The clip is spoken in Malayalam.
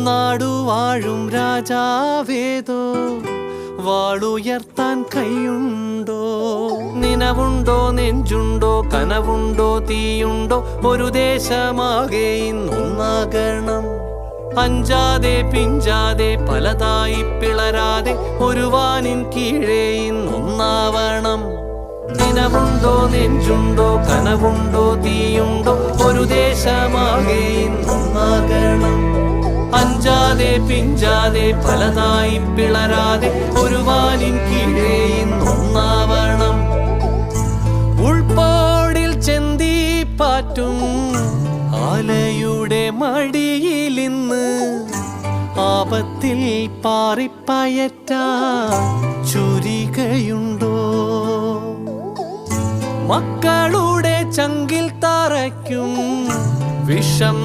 നാടുവാഴും രാജാവേതോ വാളുയർത്താൻ കൈയുണ്ടോ? നിനവുണ്ടോ, നെഞ്ചുണ്ടോ, കനവുണ്ടോ, തീയുണ്ടോ? ഒരു ദേശമാകെ ഇന്നൊന്നാകണം. അഞ്ചാതെ പിഞ്ചാതെ പലതായി പിളരാതെ ഒരു വാനിൻ കീഴേ ഇന്നൊന്നാവണം. നിനവുണ്ടോ, നെഞ്ചുണ്ടോ, കനവുണ്ടോ, തീയുണ്ടോ? ഒരു ദേശമാകെ ഇന്നൊന്നാകണം. അഞ്ചാതെ പിഞ്ചാതെ പലതായി പിളരാതെ ഒരു വാനിൻ കീഴേ ഇന്നൊന്നാവണം. ഉൾപ്പോടിൽ ചെന്തി പാറ്റും ആലയുടെ മടിയിലിന്ന് ആപത്തിൽ പാറിപ്പയറ്റ ചുരികയുണ്ടോ? മക്കളുടെ ചങ്കിൽ തറയ്ക്കും വിഷം